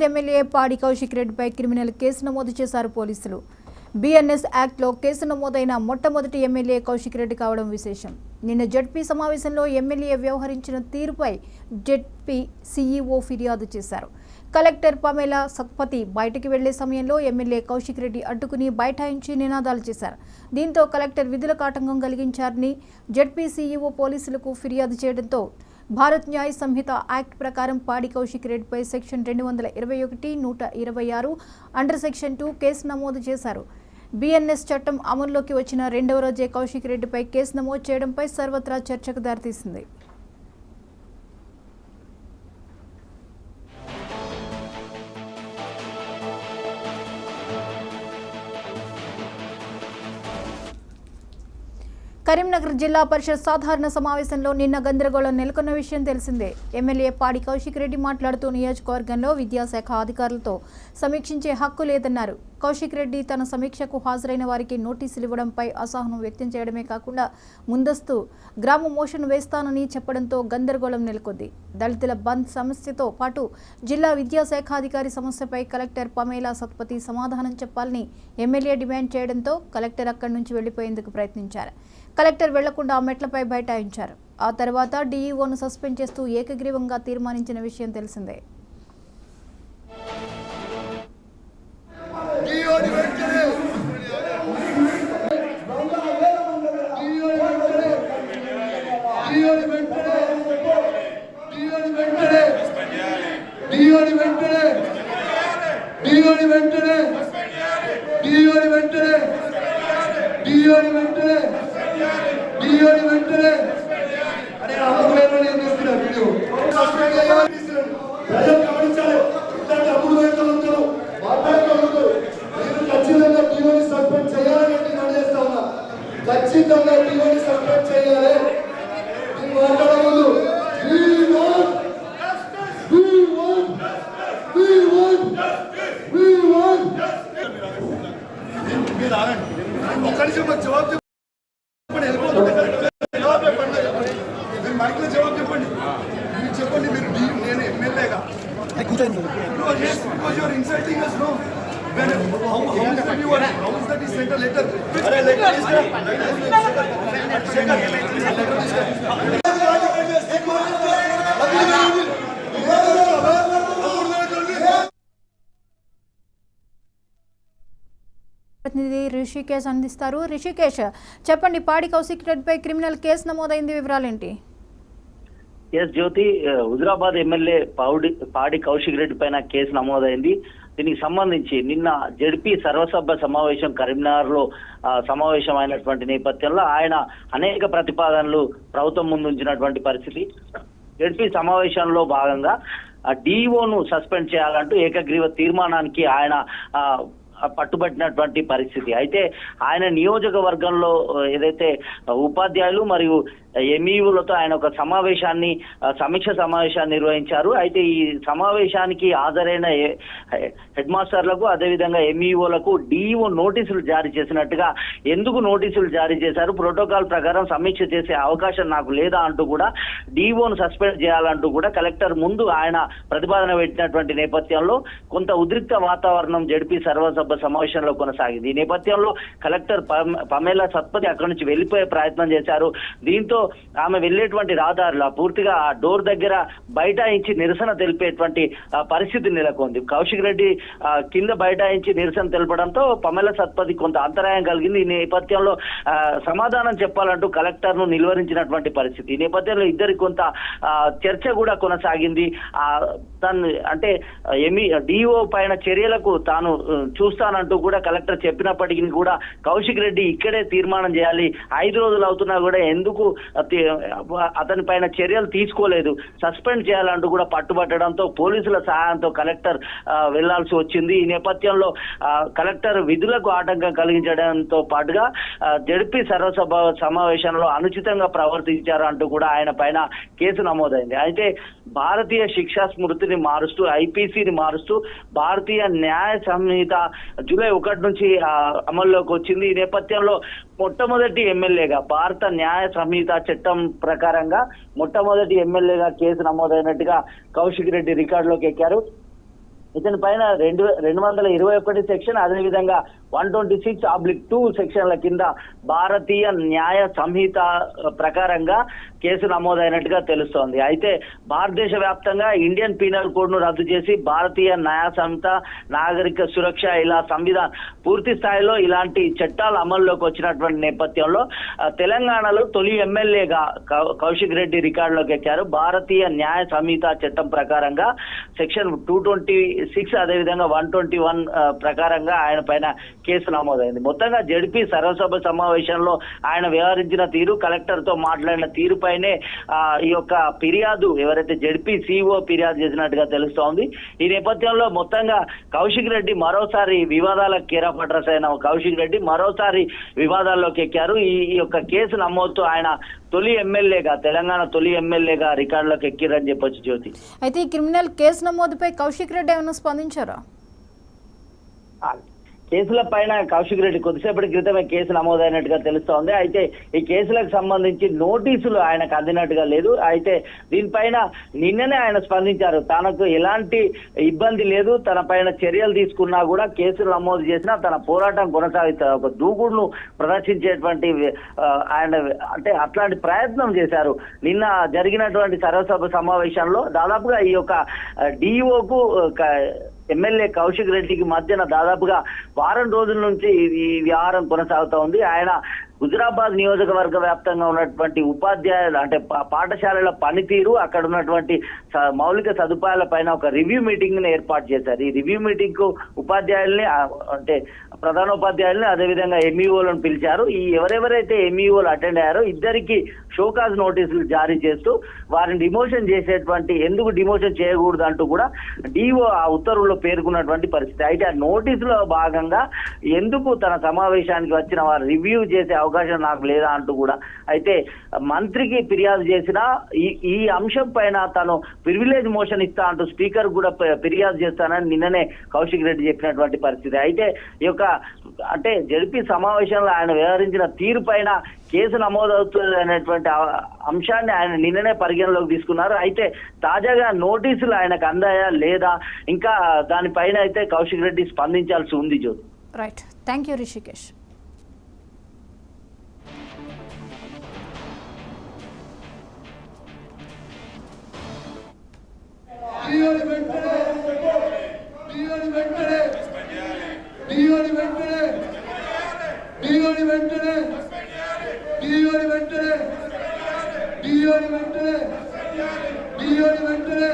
MLA పాడి కౌశిక్ రెడ్డిపై criminal case నమోదు చేశారు పోలీసులు. బిఎన్ఎస్ యాక్ట్లో కేసు నమోదైన మొట్టమొదటి ఎమ్మెల్యే కౌశిక్ రెడ్డి కావడం విశేషం. నిన్న జెడ్పీ సమావేశంలో ఎమ్మెల్యే వ్యవహరించిన తీరుపై జెడ్పీ సీఈఓ ఫిర్యాదు చేశారు. కలెక్టర్ పమేలా సత్పతి బయటికి వెళ్లే సమయంలో ఎమ్మెల్యే కౌశిక్ రెడ్డి అడ్డుకుని బైఠాయించి నినాదాలు చేశారు. దీంతో కలెక్టర్ విధులకు ఆటంకం కలిగించారని జెడ్పీ సీఈఓ పోలీసులకు ఫిర్యాదు చేయడంతో భారత్ న్యాయ సంహిత యాక్ట్ ప్రకారం పాడి కౌశిక్ రెడ్డిపై సెక్షన్ 221, 126 అండర్ సెక్షన్ 2 కేసు నమోదు చేశారు. బిఎన్ఎస్ చట్టం అమల్లోకి వచ్చిన రెండవ రోజే కౌశిక్ రెడ్డిపై కేసు నమోదు చేయడంపై సర్వత్రా చర్చకు దారితీసింది. కరీంనగర్ జిల్లా పరిషత్ సాధారణ సమావేశంలో నిన్న గందరగోళం నెలకొన్న విషయం తెలిసిందే. ఎమ్మెల్యే పాడి కౌశిక్ రెడ్డి మాట్లాడుతూ నియోజకవర్గంలో విద్యాశాఖ అధికారులతో సమీక్షించే హక్కు లేదన్నారు. కౌశిక్ రెడ్డి తన సమీక్షకు హాజరైన వారికి నోటీసులు ఇవ్వడంపై అసహనం వ్యక్తం చేయడమే కాకుండా ముందస్తు గ్రామ మోషన్ వేస్తానని చెప్పడంతో గందరగోళం నెలకొంది. దళితుల బంద్ సమస్యతో పాటు జిల్లా విద్యాశాఖ అధికారి సమస్యపై కలెక్టర్ పమేలా సత్పతి సమాధానం చెప్పాలని ఎమ్మెల్యే డిమాండ్ చేయడంతో కలెక్టర్ అక్కడి నుంచి వెళ్లిపోయేందుకు ప్రయత్నించారు. కలెక్టర్ వెళ్లకుండా మెట్లపై బైఠాయించారు. ఆ తర్వాత డీఈఓను సస్పెండ్ చేస్తూ ఏకగ్రీవంగా తీర్మానించిన విషయం తెలిసిందే. ఖచ్చితంగా టీవీని సస్పెండ్ చేయాలి. జవాబు చెప్పండి, మీరు చెప్పండి. మీరు నేను ఎమ్మెల్యేగా insulting us, no? When how is that he sent a letter? ప్రతినిధి రిషికేష్ అందిస్తారు. రిషికేష్, చెప్పండి, పాడి కౌశిక్ రెడ్డిపై క్రిమినల్ కేసు నమోదైంది, వివరాలేంటి? ఎస్ జ్యోతి, హుజురాబాద్ ఎమ్మెల్యే పాడి కౌశిక్ రెడ్డి పైన కేసు నమోదైంది. దీనికి సంబంధించి నిన్న జెడ్పీ సర్వసభ్య సమావేశం కరీంనగర్ లో సమావేశమైనటువంటి నేపథ్యంలో ఆయన అనేక ప్రతిపాదనలు ప్రభుత్వం ముందు ఉంచినటువంటి పరిస్థితి. జెడ్పీ సమావేశంలో భాగంగా డీఓను సస్పెండ్ చేయాలంటూ ఏకగ్రీవ తీర్మానానికి ఆయన పట్టుబట్టినటువంటి పరిస్థితి. అయితే ఆయన నియోజకవర్గంలో ఏదైతే ఉపాధ్యాయులు మరియు ఎంఈఓలతో ఆయన ఒక సమీక్ష సమావేశాన్ని నిర్వహించారు. అయితే ఈ సమావేశానికి హాజరైన హెడ్ మాస్టర్లకు అదేవిధంగా ఎంఈఓలకు డిఈఓ నోటీసులు జారీ చేసినట్టుగా, ఎందుకు నోటీసులు జారీ చేశారు, ప్రోటోకాల్ ప్రకారం సమీక్ష చేసే అవకాశం నాకు లేదా అంటూ కూడా డిఈఓను సస్పెండ్ చేయాలంటూ కూడా కలెక్టర్ ముందు ఆయన ప్రతిపాదన పెట్టినటువంటి నేపథ్యంలో కొంత ఉద్రిక్త వాతావరణం జెడ్పీ సర్వసభ్య సమావేశంలో కొనసాగింది. ఈ నేపథ్యంలో కలెక్టర్ పమేలా సత్పతి అక్కడి నుంచి వెళ్లిపోయే ప్రయత్నం చేశారు. దీంతో ఆమె వెళ్లేటువంటి రహదారులు పూర్తిగా ఆ డోర్ దగ్గర బైఠాయించి నిరసన తెలిపేటువంటి పరిస్థితి నెలకొంది. కౌశిక్ రెడ్డి కింద బైఠాయించి నిరసన తెలపడంతో పమేలా సత్పతి కొంత అంతరాయం కలిగింది. ఈ నేపథ్యంలో సమాధానం చెప్పాలంటూ కలెక్టర్ ను నిలువరించినటువంటి పరిస్థితి. ఈ నేపథ్యంలో ఇద్దరికి కొంత చర్చ కూడా కొనసాగింది. తను అంటే డిఓ పైన చర్యలకు తాను చూస్తానంటూ కూడా కలెక్టర్ చెప్పినప్పటికీ కూడా కౌశిక్ రెడ్డి ఇక్కడే తీర్మానం చేయాలి, 5 రోజులు అవుతున్నా కూడా ఎందుకు అతని పైన చర్యలు తీసుకోలేదు, సస్పెండ్ చేయాలంటూ కూడా పట్టుబట్టడంతో పోలీసుల సహాయంతో కలెక్టర్ వెళ్లాల్సి వచ్చింది. ఈ నేపథ్యంలో కలెక్టర్ విధులకు ఆటంకం కలిగించడంతో పాటుగా జెడ్పీ సర్వసభ సమావేశంలో అనుచితంగా ప్రవర్తించారు అంటూ కూడా ఆయన పైన కేసు నమోదైంది. అయితే భారతీయ శిక్షా స్మృతిని మారుస్తూ, ఐపీసీని మారుస్తూ భారతీయ న్యాయ సంహిత జూలై 1 నుంచి అమల్లోకి వచ్చింది. ఈ నేపథ్యంలో మొట్టమొదటి ఎమ్మెల్యేగా భారత న్యాయ సంహిత చట్టం ప్రకారంగా మొట్టమొదటి ఎమ్మెల్యేగా కేసు నమోదైనట్టుగా కౌశిక్ రెడ్డి రికార్డులోకి ఎక్కారు. ఇతని పైన 221 సెక్షన్, అదేవిధంగా 126/2 సెక్షన్ల కింద భారతీయ న్యాయ సంహిత ప్రకారంగా కేసు నమోదైనట్టుగా తెలుస్తోంది. అయితే భారతదేశ వ్యాప్తంగా ఇండియన్ పీనల్ కోడ్ ను రద్దు చేసి భారతీయ న్యాయ సంహిత, నాగరిక సురక్ష ఇలా సంవిధానం పూర్తి స్థాయిలో ఇలాంటి చట్టాలు అమల్లోకి వచ్చినటువంటి నేపథ్యంలో తెలంగాణలో తొలి ఎమ్మెల్యేగా కౌశిక్ రెడ్డి రికార్డులోకి ఎక్కారు. భారతీయ న్యాయ సంహిత చట్టం ప్రకారంగా సెక్షన్ 226 అదేవిధంగా 121 ప్రకారంగా ఆయన పైన కేసు నమోదైంది. మొత్తంగా జడ్పీ సర్వసభ సమావేశంలో ఆయన వ్యవహరించిన తీరు, కలెక్టర్ తో మాట్లాడిన తీరుపైనే ఈ యొక్క ఫిర్యాదు ఎవరైతే జడ్పీ సిఇఓ ఫిర్యాదు చేసినట్టుగా తెలుస్తోంది. ఈ నేపథ్యంలో మొత్తంగా కౌశిక్ రెడ్డి మరోసారి వివాదాలకు కేరాపట్రస్ అయిన కౌశిక్ రెడ్డి మరోసారి వివాదాల్లోకి ఎక్కారు. ఈ యొక్క కేసు నమోదుతో ఆయన తొలి ఎమ్మెల్యేగా, తెలంగాణ తొలి ఎమ్మెల్యేగా రికార్డులోకి ఎక్కిరని చెప్పొచ్చు జ్యోతి. అయితే ఈ క్రిమినల్ కేసు నమోదుపై కౌశిక్ రెడ్డి ఏమైనా స్పందించారా? కేసుల పైన కౌశిక్ రెడ్డి కొద్దిసేపటి క్రితమే కేసు నమోదైనట్టుగా తెలుస్తోంది. అయితే ఈ కేసులకు సంబంధించి నోటీసులు ఆయనకు అందినట్టుగా లేదు. అయితే దీనిపైన నిన్ననే ఆయన స్పందించారు. తనకు ఎలాంటి ఇబ్బంది లేదు, తన పైన చర్యలు తీసుకున్నా కూడా కేసులు నమోదు చేసినా తన పోరాటం కొనసాగిస్తారు, ఒక దూకుడును ప్రదర్శించేటువంటి ఆయన అంటే అట్లాంటి ప్రయత్నం చేశారు. నిన్న జరిగినటువంటి సర్వసభ సమావేశంలో దాదాపుగా ఈ యొక్క డిఓకు ఎమ్మెల్యే కౌశిక్ రెడ్డికి మధ్యన దాదాపుగా వారం రోజుల నుంచి ఈ వ్యవహారం కొనసాగుతూ ఉంది. ఆయన హుజురాబాద్ నియోజకవర్గ వ్యాప్తంగా ఉన్నటువంటి ఉపాధ్యాయులు అంటే పాఠశాలల పనితీరు, అక్కడ ఉన్నటువంటి మౌలిక సదుపాయాల పైన ఒక రివ్యూ మీటింగ్ ని ఏర్పాటు చేశారు. ఈ రివ్యూ మీటింగ్ కు ఉపాధ్యాయుల్ని అంటే ప్రధానోపాధ్యాయుల్ని అదేవిధంగా ఎంఈఓలను పిలిచారు. ఈ ఎవరెవరైతే ఎంఈఓలు అటెండ్ అయ్యారో ఇద్దరికి షోకాజ్ నోటీసులు జారీ చేస్తూ వారిని డిమోషన్ చేసేటువంటి, ఎందుకు డిమోషన్ చేయకూడదు అంటూ కూడా డిఓ ఆ ఉత్తర్వుల్లో పేర్కొన్నటువంటి పరిస్థితి. అయితే ఆ నోటీసులో భాగంగా ఎందుకు తన సమావేశానికి వచ్చిన వారు రివ్యూ చేసే అవకాశం నాకు లేదా అంటూ కూడా అయితే మంత్రికి ఫిర్యాదు చేసిన ఈ అంశం పైన తను ప్రివిలేజ్ మోషన్ ఇస్తా అంటూ స్పీకర్ కూడా ఫిర్యాదు చేస్తానని నిన్ననే కౌశిక్ రెడ్డి చెప్పినటువంటి పరిస్థితి. అయితే ఈ యొక్క అంటే జడ్పీ సమావేశంలో ఆయన వ్యవహరించిన తీరు పైన కేసు నమోదవుతుంది అనేటువంటి అంశాన్ని ఆయన నిన్ననే పరిగణలోకి తీసుకున్నారు. అయితే తాజాగా నోటీసులు ఆయనకు అందాయా లేదా ఇంకా దానిపైన అయితే కౌశిక్ రెడ్డి స్పందించాల్సి ఉంది Jyothi. Right, thank you Rishikesh. వెంటనే